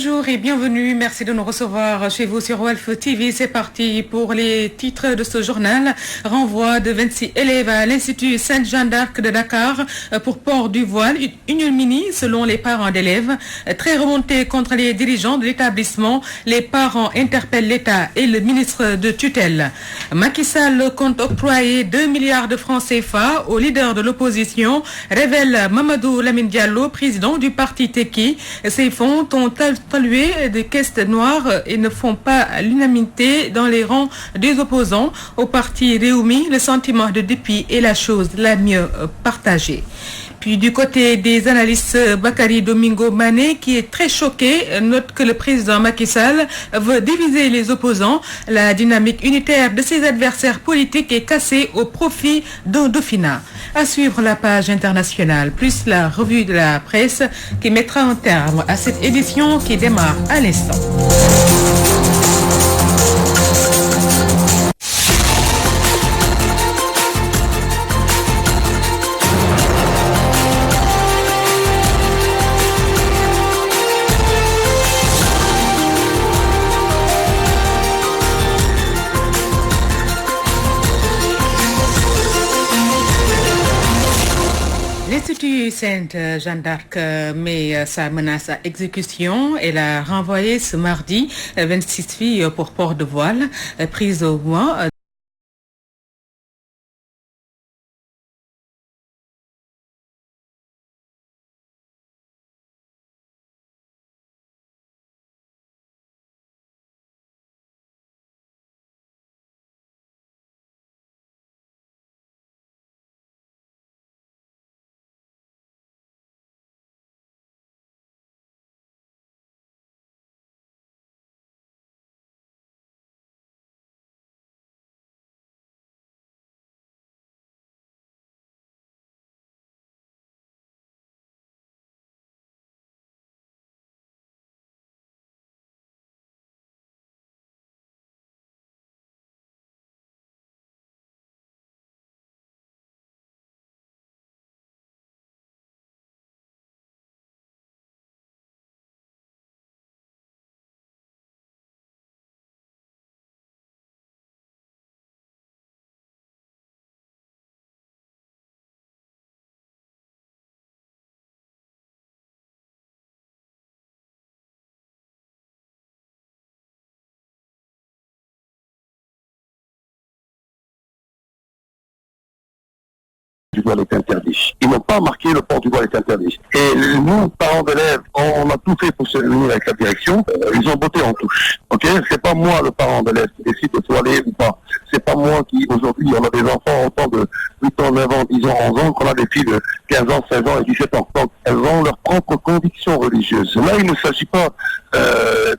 Bonjour et bienvenue. Merci de nous recevoir chez vous sur Walf TV. C'est parti pour les titres de ce journal. Renvoi de 26 élèves à l'Institut Sainte-Jeanne d'Arc de Dakar pour port du voile. Une ignominie selon les parents d'élèves. Très remontée contre les dirigeants de l'établissement. Les parents interpellent l'État et le ministre de tutelle. Macky Sall compte octroyer 2 milliards de francs CFA au leader de l'opposition, révèle Mamadou Lamine Diallo, président du parti Tekki. Ces fonds ont salué des caisses noires et ne font pas l'unanimité dans les rangs des opposants. Au parti Rewmi, le sentiment de dépit est la chose la mieux partagée. Puis du côté des analystes, Bakary Domingo Mané, qui est très choqué, note que le président Macky Sall veut diviser les opposants. La dynamique unitaire de ses adversaires politiques est cassée au profit d'un dauphinat. À suivre la page internationale, plus la revue de la presse qui mettra un terme à cette édition qui démarre à l'instant. L'Institut Sainte-Jeanne d'Arc met sa menace à exécution. Elle a renvoyé ce mardi 26 filles pour port de voile, prises au mois. Du voile est interdit. Ils n'ont pas marqué le port du voile est interdit. Et nous, parents d'élèves, on a tout fait pour se réunir avec la direction. Ils ont botté en touche. Ok, c'est pas moi le parent d'élève qui décide de voiler ou pas. C'est pas moi qui, aujourd'hui, on a des enfants autant de 8 ans, 9 ans, 10 ans, 11 ans, qu'on a des filles de 15 ans, 16 ans et 17 ans. Donc, elles ont leurs propres convictions religieuses. Là, il ne s'agit pas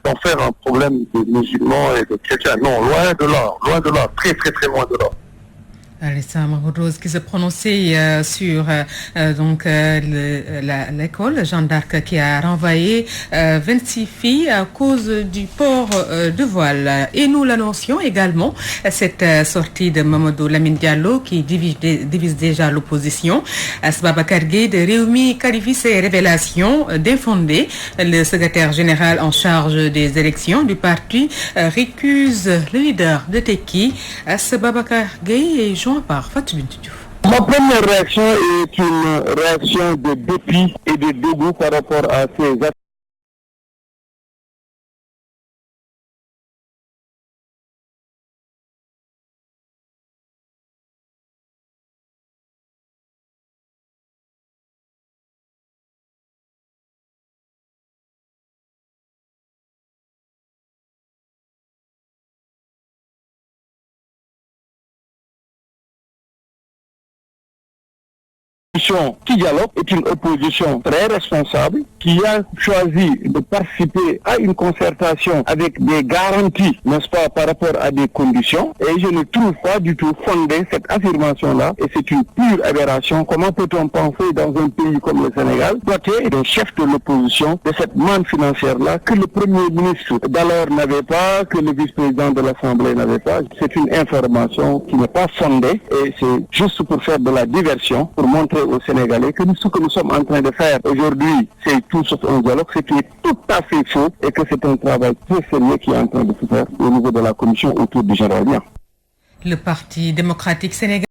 d'en faire un problème de musulmans et de chrétiens. Non, loin de là, très très très loin de là. Alessandra Mahmoud qui se prononçait sur l'école Jeanne d'Arc qui a renvoyé 26 filles à cause du port de voile. Et nous l'annoncions également, cette sortie de Mamadou Lamine Diallo qui divise déjà l'opposition. Babacar Gueye de Rewmi qualifie ces révélations d'infondées. Le secrétaire général en charge des élections du parti récuse le leader de Tekki. Babacar Gueye est par Fatou Bintou Diouf. Ma première réaction est une réaction de dépit et de dégoût par rapport à ces actes. Qui dialogue est une opposition très responsable qui a choisi de participer à une concertation avec des garanties, n'est-ce pas, par rapport à des conditions. Et je ne trouve pas du tout fondée cette affirmation-là. Et c'est une pure aberration. Comment peut-on penser dans un pays comme le Sénégal, doté d'un chef de l'opposition, de cette manne financière-là, que le Premier ministre d'alors n'avait pas, que le vice-président de l'Assemblée n'avait pas. C'est une information qui n'est pas fondée et c'est juste pour faire de la diversion, pour montrer aux Sénégalais que ce que nous sommes en train de faire aujourd'hui, c'est tout sauf un dialogue, ce qui est tout à fait faux et que c'est un travail très sérieux qui est en train de se faire au niveau de la commission autour du général Niang. Le Parti démocratique sénégalais.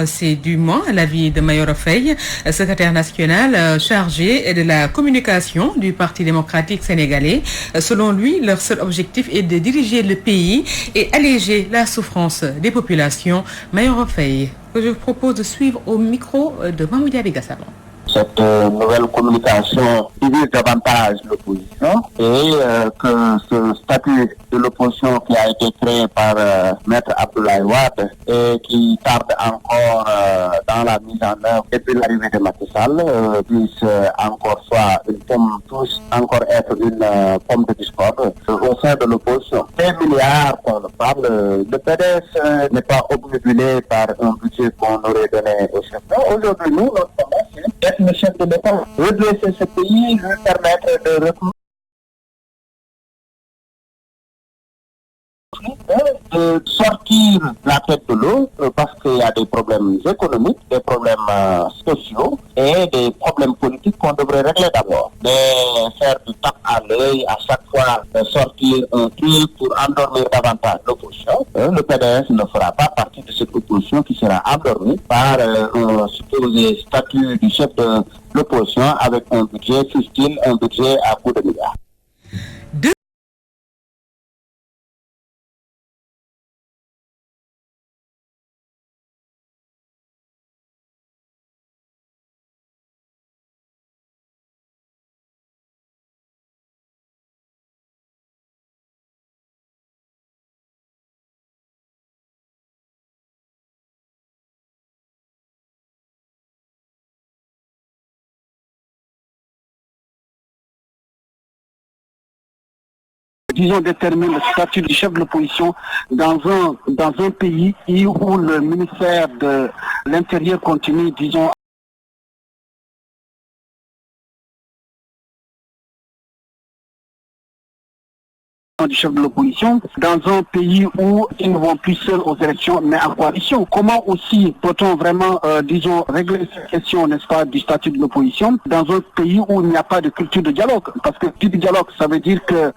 C'est du moins l'avis de Mayoro Faye, secrétaire national chargé de la communication du Parti démocratique sénégalais. Selon lui, leur seul objectif est de diriger le pays et alléger la souffrance des populations. Mayoro Faye, que je vous propose de suivre au micro de Mamoudi Abigassalon. Cette nouvelle communication divise davantage l'opposition et que ce statut de l'opposition qui a été créé par Maître Abdoulaye Wade et qui tarde encore dans la mise en œuvre depuis l'arrivée de Macky Sall puisse encore soit une pomme tous encore être une pomme de discorde au sein de l'opposition. 5 milliards qu'on parle, le PDS n'est pas obnubilé par un budget qu'on aurait donné au chef. Aujourd'hui, nous, notre combat, c'est d'être le chef de l'État, redresser ce pays, lui permettre de sortir la tête de l'eau parce qu'il y a des problèmes économiques, des problèmes sociaux et des problèmes politiques qu'on devrait régler d'abord. Mais faire du tape à l'œil, à chaque fois sortir un truc pour endormir davantage l'opposition, le PDS ne fera pas partie de cette opposition qui sera endormie par un supposé statut du chef de l'opposition avec un budget fustile, un budget à coups de milliards. Disons, détermine le statut du chef de l'opposition dans un pays où le ministère de l'Intérieur continue, disons, du chef de l'opposition, dans un pays où ils ne vont plus seuls aux élections, mais en coalition. Comment aussi peut-on vraiment, disons, régler cette question, n'est-ce pas, du statut de l'opposition, dans un pays où il n'y a pas de culture de dialogue? Parce que du dialogue, ça veut dire que,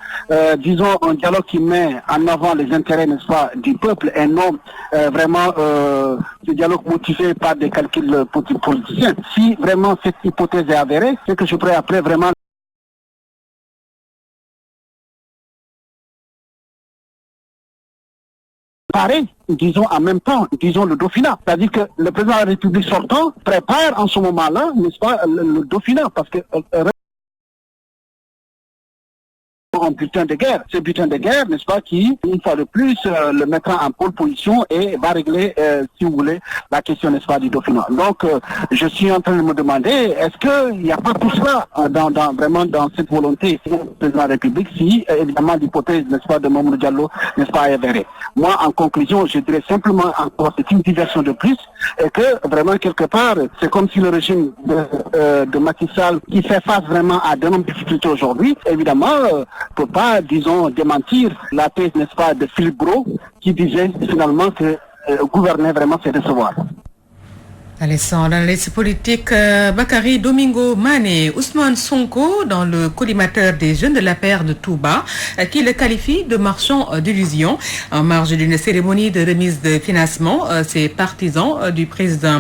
disons, un dialogue qui met en avant les intérêts, n'est-ce pas, du peuple et non vraiment ce dialogue motivé par des calculs politiciens. Si vraiment cette hypothèse est avérée, c'est que je pourrais après vraiment pareil, disons en même temps, disons le Dauphinat. C'est-à-dire que le président de la République sortant prépare en ce moment-là, n'est-ce pas, le Dauphinat, parce que un butin de guerre. Ce butin de guerre, n'est-ce pas, qui, une fois de plus, le mettra en pole position et va régler, si vous voulez, la question, n'est-ce pas, du Dauphinat. Donc, je suis en train de me demander, est-ce qu'il n'y a pas tout cela vraiment dans cette volonté du président de la République, si, évidemment, l'hypothèse, n'est-ce pas, de Mamoudou Diallo, n'est-ce pas, est avérée. Moi, en conclusion, je dirais simplement encore, c'est une diversion de plus, et que, vraiment, quelque part, c'est comme si le régime de Macky Sall, qui fait face vraiment à de nombreuses difficultés aujourd'hui, évidemment, peut pas, disons, démentir la thèse, n'est-ce pas, de Philippe Gros, qui disait finalement que gouverner vraiment, c'est recevoir. Allez, sans l'analyse politique, Bakary Domingo Mané, Ousmane Sonko, dans le collimateur des jeunes de la paire de Touba, qui le qualifie de marchand d'illusions. En marge d'une cérémonie de remise de financement, ses partisans du président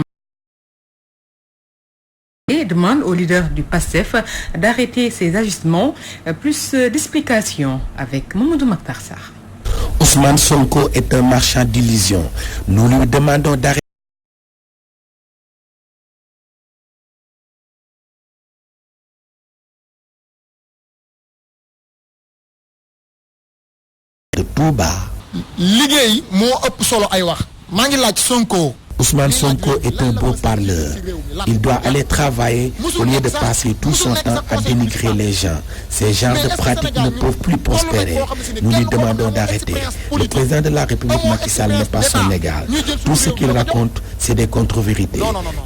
et demande au leader du PASTEF d'arrêter ces ajustements. Plus d'explications avec Mamadou Makhtar Sarr. Ousmane Sonko est un marchand d'illusions. Nous lui demandons d'arrêter de Touba. liggéey moo ëpp solo ay wax maa ngi laaj Sonko Ousmane Sonko est un beau parleur. Il doit aller travailler au lieu de passer tout son temps à dénigrer les gens. Ces genres de pratiques ne peuvent plus prospérer. Nous lui demandons d'arrêter. Le président de la République Macky Sall n'est pas son égal. Tout ce qu'il raconte, c'est des contre-vérités.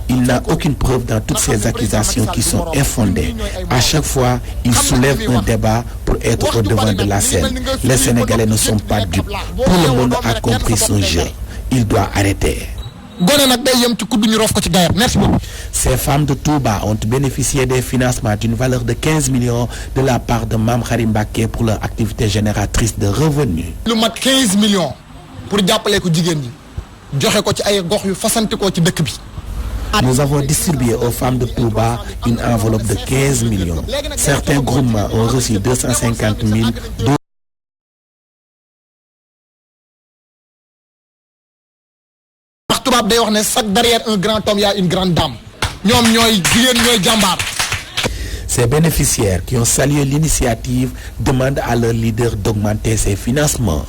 Il n'a aucune preuve dans toutes ces accusations qui sont infondées. À chaque fois, il soulève un débat pour être au devant de la scène. Les Sénégalais ne sont pas dupes. Tout le monde a compris son jeu. Il doit arrêter. Ces femmes de Touba ont bénéficié des financements d'une valeur de 15 millions de la part de Mame Khary Mbacké pour leur activité génératrice de revenus. Lu mat 15 millions pour jàppale ko jigéen ñi joxe ko ci ay gox yu fasante ko ci dëkk bi. Nous avons distribué aux femmes de Touba une enveloppe de 15 millions. Certains groupements ont reçu 250 000. Tubaab day wax ne chaque derrière un grand homme il y a une grande dame. ñoom ñooy jigéen ñooy jàmbaar. Ces bénéficiaires qui ont salué l'initiative demandent à leur leader d'augmenter ses financements.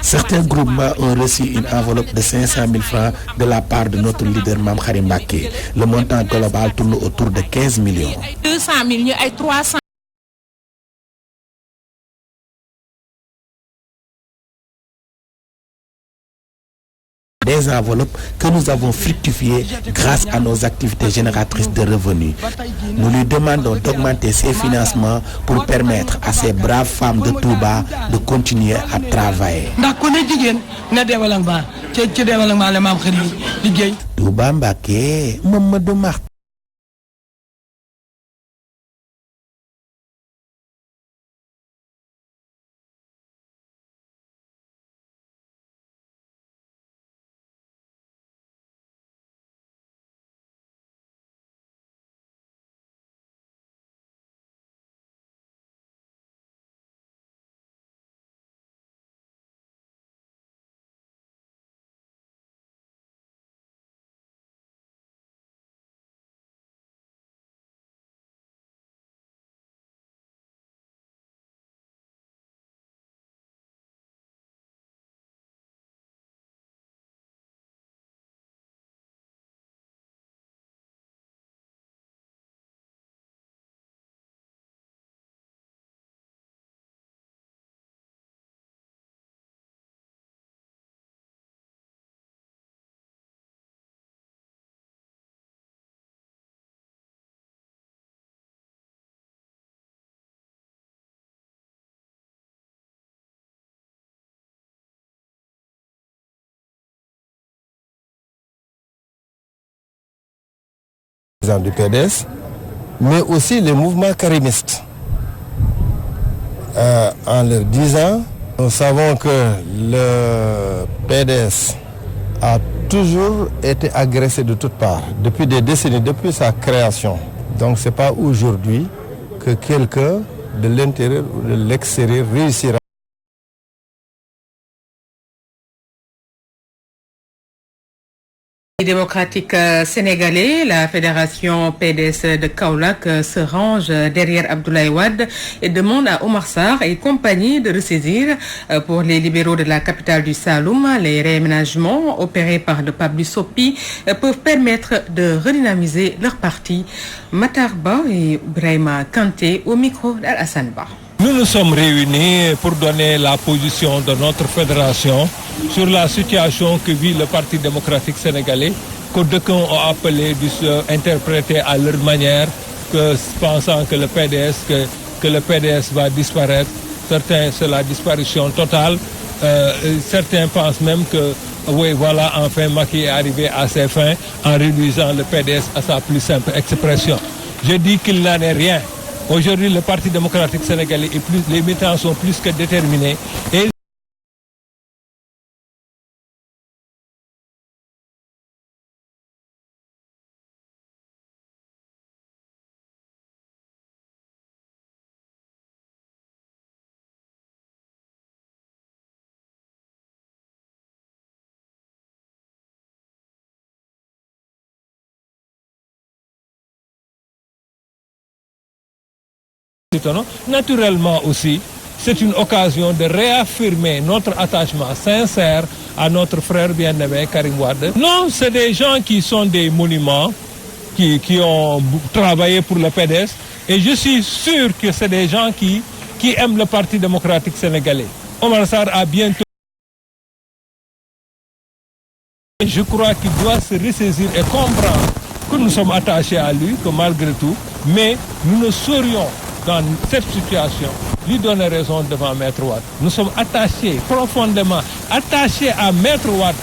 Certains groupements ont reçu une enveloppe de 500 000 francs de la part de notre leader Mame Khary Mbacké. Le montant global tourne autour de 15 millions. 200 000 ñu ay 300. Des enveloppes que nous avons fructifiées grâce à nos activités génératrices de revenus. Nous lui demandons d'augmenter ses financements pour permettre à ces braves femmes de Touba de continuer à travailler. Touba Mbacké, Mamadou Martin. Du PDS, mais aussi les mouvements karimistes. En leur disant, nous savons que le PDS a toujours été agressé de toutes parts, depuis des décennies, depuis sa création. Donc c'est pas aujourd'hui que quelqu'un de l'intérieur ou de l'extérieur réussira. Démocratique sénégalais, la fédération PDS de Kaolack se range derrière Abdoulaye Wade et demande à Omar Sarr et compagnie de ressaisir pour les libéraux de la capitale du Saloum. Les réaménagements opérés par le Pape Sopi peuvent permettre de redynamiser leur parti. Matar Ba et Ibrahima Kanté au micro d'Al-Hassan Ba. Nous nous sommes réunis pour donner la position de notre fédération sur la situation que vit le Parti démocratique sénégalais, que d'aucuns ont appelé d'interpréter à leur manière, pensant que le PDS va disparaître. Certains, c'est la disparition totale. Certains pensent même que, oui, voilà, enfin, Macky est arrivé à ses fins en réduisant le PDS à sa plus simple expression. Je dis qu'il n'en est rien. Aujourd'hui, le Parti démocratique sénégalais les militants sont plus que déterminés. Et naturellement aussi, c'est une occasion de réaffirmer notre attachement sincère à notre frère bien-aimé Karim Wade. Non, c'est des gens qui sont des monuments, qui ont travaillé pour le PDS, et je suis sûr que c'est des gens qui aiment le Parti démocratique sénégalais. Omar Sarr a bientôt... Je crois qu'il doit se ressaisir et comprendre que nous sommes attachés à lui, que malgré tout, mais nous ne saurions, dans cette situation, lui donner raison devant Maître Wade. Nous sommes attachés, profondément attachés à Maître Wade.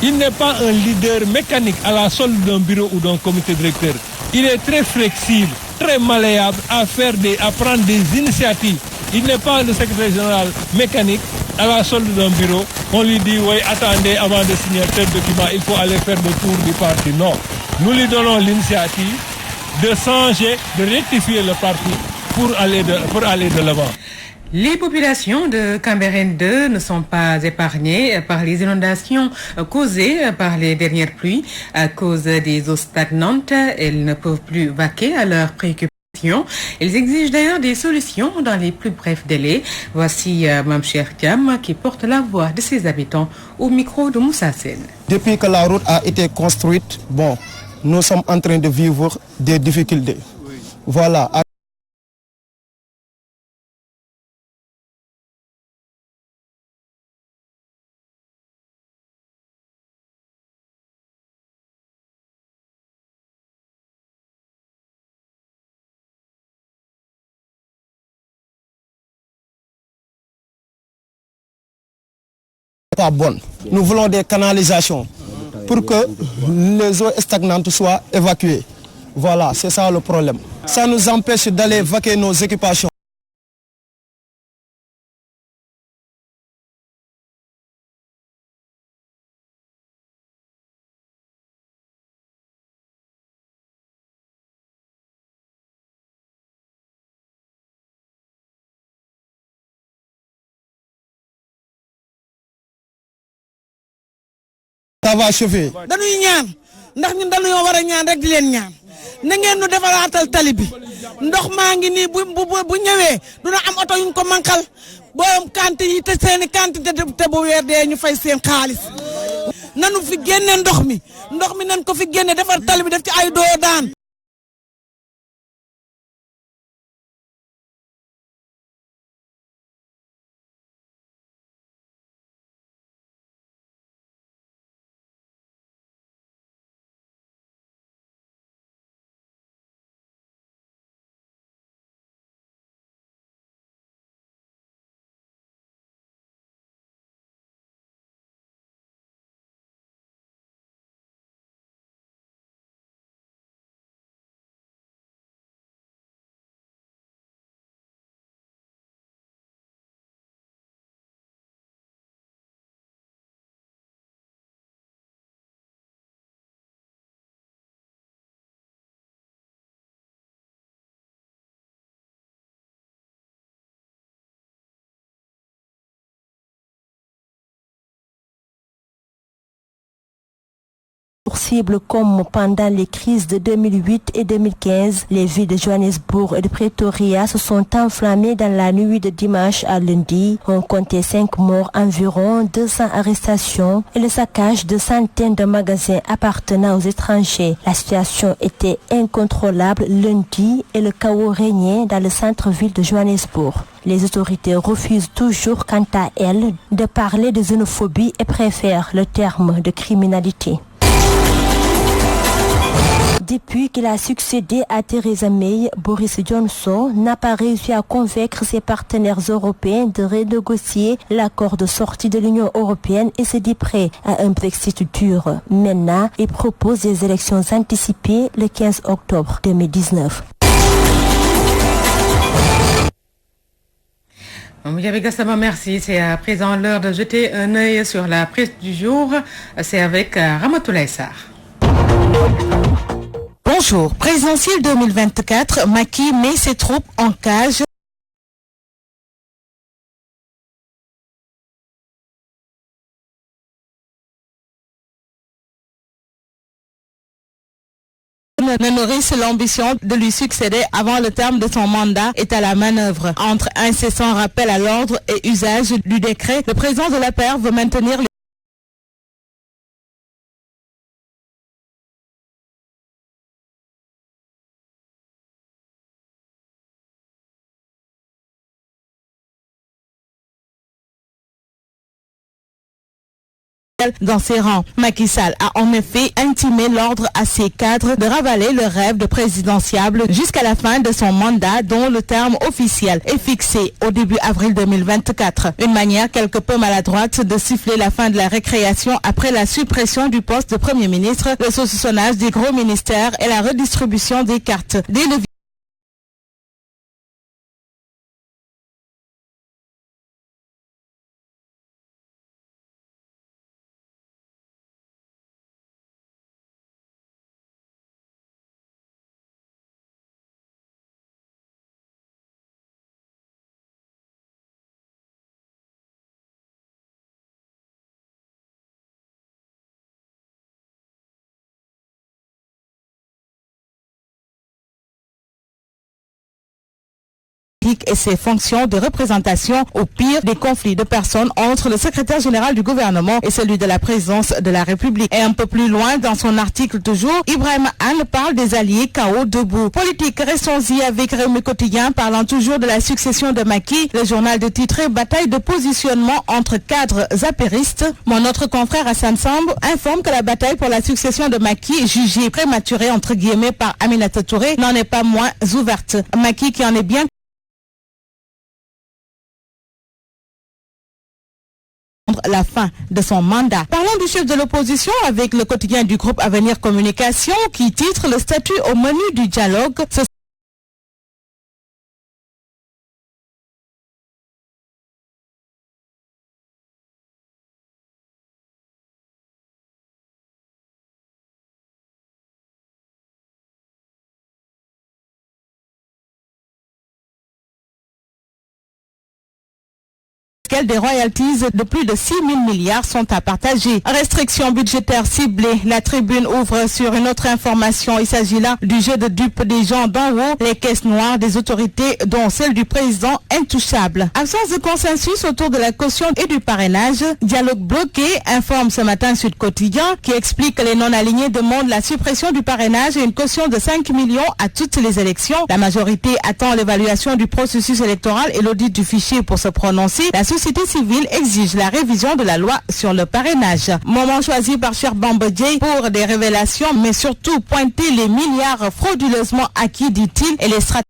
Il n'est pas un leader mécanique à la solde d'un bureau ou d'un comité directeur. Il est très flexible, très malléable à prendre des initiatives. Il n'est pas le secrétaire général mécanique à la solde d'un bureau. On lui dit, oui, attendez, avant de signer tel document, il faut aller faire le tour du parti. Non. Nous lui donnons l'initiative de changer, de rectifier le parti pour aller de l'avant. Les populations de Cambérène 2 ne sont pas épargnées par les inondations causées par les dernières pluies. À cause des eaux stagnantes, elles ne peuvent plus vaquer à leurs préoccupations. Ils exigent d'ailleurs des solutions dans les plus brefs délais. Voici Mme Cheikh Thiam qui porte la voix de ses habitants au micro de Moussa Sène. Depuis que la route a été construite, nous sommes en train de vivre des difficultés. Voilà. Pas bonne. Nous voulons des canalisations pour que les eaux stagnantes soient évacuées. Voilà, c'est ça le problème. Ça nous empêche d'aller vaquer nos occupations. Ça va chauffer. dañuy ñaan ndax ñun dañoo war a ñaan rek di leen ñaan na ngeen nu defaraatal tali bi ndox maa ngi nii bu ñëwee duna am oto yuñ ko mankal boom kanti yi te seeni kanti te bu weer dee ñu fay seen xaalis nanu fi génne ndox mi nan ko fi génne defar tali bi def ci ay doo daan. Cible comme pendant les crises de 2008 et 2015, les villes de Johannesburg et de Pretoria se sont enflammées dans la nuit de dimanche à lundi. On comptait 5 morts, environ 200 arrestations et le saccage de centaines de magasins appartenant aux étrangers. La situation était incontrôlable lundi et le chaos régnait dans le centre-ville de Johannesburg. Les autorités refusent toujours, quant à elles, de parler de xénophobie et préfèrent le terme de criminalité. Depuis qu'il a succédé à Theresa May, Boris Johnson n'a pas réussi à convaincre ses partenaires européens de renégocier l'accord de sortie de l'Union européenne et se dit prêt à un Brexit dur. Maintenant, il propose des élections anticipées le 15 octobre 2019. Mouyabe Gassama, merci. C'est à présent l'heure de jeter un œil sur la presse du jour. C'est avec Ramatoulaye Sarr. Bonjour. Présidentielle 2024, Macky met ses troupes en cage. ne nourrissent l'ambition de lui succéder avant le terme de son mandat est à la manœuvre. Entre incessant rappel à l'ordre et usage du décret, le président de l'APR veut maintenir dans ses rangs. Macky Sall a en effet intimé l'ordre à ses cadres de ravaler le rêve de présidentiable jusqu'à la fin de son mandat, dont le terme officiel est fixé au début avril 2024. Une manière quelque peu maladroite de siffler la fin de la récréation après la suppression du poste de Premier ministre, le saucissonnage des gros ministères et la redistribution des cartes. Dès le et ses fonctions de représentation au pire des conflits de personnes entre le secrétaire général du gouvernement et celui de la présidence de la République. Et un peu plus loin, dans son article toujours, Ibrahim Anne parle des alliés KO debout. Politique, restons-y avec Réumi Quotidien, parlant toujours de la succession de Macky. Le journal de titré Bataille de positionnement entre cadres apéristes. Mon autre confrère Hassan Samb informe que la bataille pour la succession de Macky, jugée prématurée entre guillemets par Aminata Touré, n'en est pas moins ouverte. Macky qui en est bien la fin de son mandat. Parlons du chef de l'opposition avec le quotidien du groupe Avenir Communication qui titre le statut au menu du dialogue. Des royalties de plus de 6 000 milliards sont à partager. Restrictions budgétaires ciblées. La tribune ouvre sur une autre information. Il s'agit là du jeu de dupes des gens d'en haut, les caisses noires des autorités, dont celle du président intouchable. Absence de consensus autour de la caution et du parrainage. Dialogue bloqué, informe ce matin Sud Quotidien, qui explique que les non-alignés demandent la suppression du parrainage et une caution de 5 millions à toutes les élections. La majorité attend l'évaluation du processus électoral et l'audit du fichier pour se prononcer. La société civile exige la révision de la loi sur le parrainage. Moment choisi par Cher Bambodje pour des révélations, mais surtout pointer les milliards frauduleusement acquis, dit-il, et les stratégies.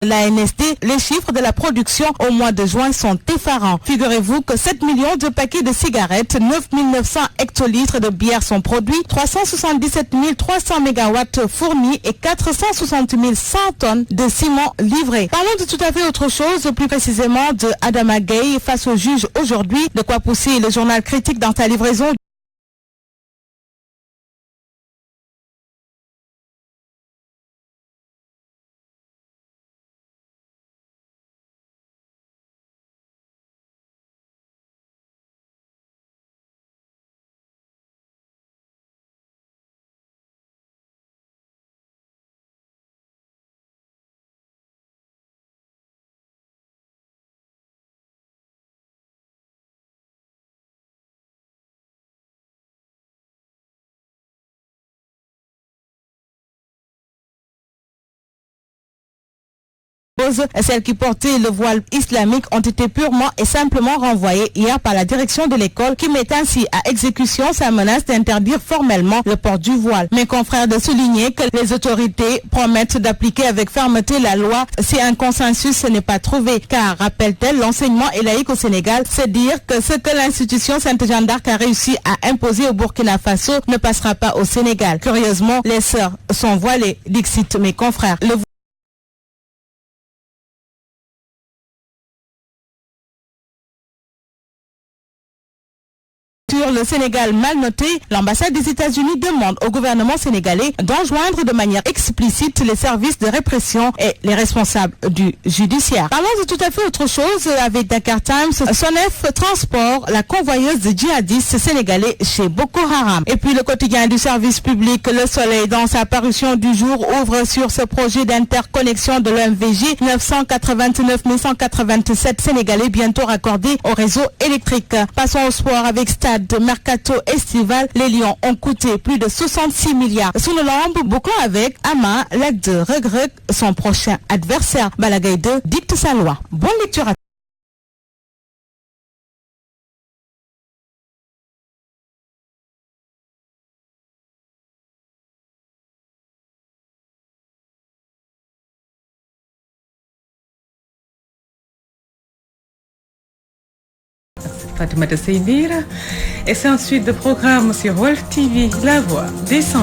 L'ANSD, les chiffres de la production au mois de juin sont effarants. Figurez-vous que 7 millions de paquets de cigarettes, 9 900 hectolitres de bière sont produits, 377 300 mégawatts fournis et 460 100 tonnes de ciment livrés. Parlons de tout à fait autre chose, plus précisément de Adama Gaye face au juge aujourd'hui. De quoi pousser le journal critique dans sa livraison. cause, celles qui portaient le voile islamique ont été purement et simplement renvoyées hier par la direction de l'école qui met ainsi à exécution sa menace d'interdire formellement le port du voile. Mes confrères de souligner que les autorités promettent d'appliquer avec fermeté la loi si un consensus n'est pas trouvé, car, rappelle-t-elle, l'enseignement est laïque au Sénégal, c'est dire que ce que l'institution Sainte Jeanne d'Arc a réussi à imposer au Burkina Faso ne passera pas au Sénégal. Curieusement, les sœurs sont voilées, dixit mes confrères. Sur le Sénégal mal noté, l'ambassade des États-Unis demande au gouvernement sénégalais d'enjoindre de manière explicite les services de répression et les responsables du judiciaire. Parlons de tout à fait autre chose avec Dakar Times. Sonef transport la convoyeuse de djihadistes sénégalais chez Boko Haram. Et puis le quotidien du service public Le Soleil, dans sa parution du jour, ouvre sur ce projet d'interconnexion de l'OMVJ. 989 187 Sénégalais bientôt raccordés au réseau électrique. Passons au sport avec Stade de mercato estival. Les Lions ont coûté plus de 66 milliards. Sous le lambe, bouclons avec Ama, Lac de Regreg, son prochain adversaire. Balagaï 2 dicte sa loi. Bonne lecture à Fatimata Seydira et c'est ensuite de programme sur Wolf TV, La Voix des Sans.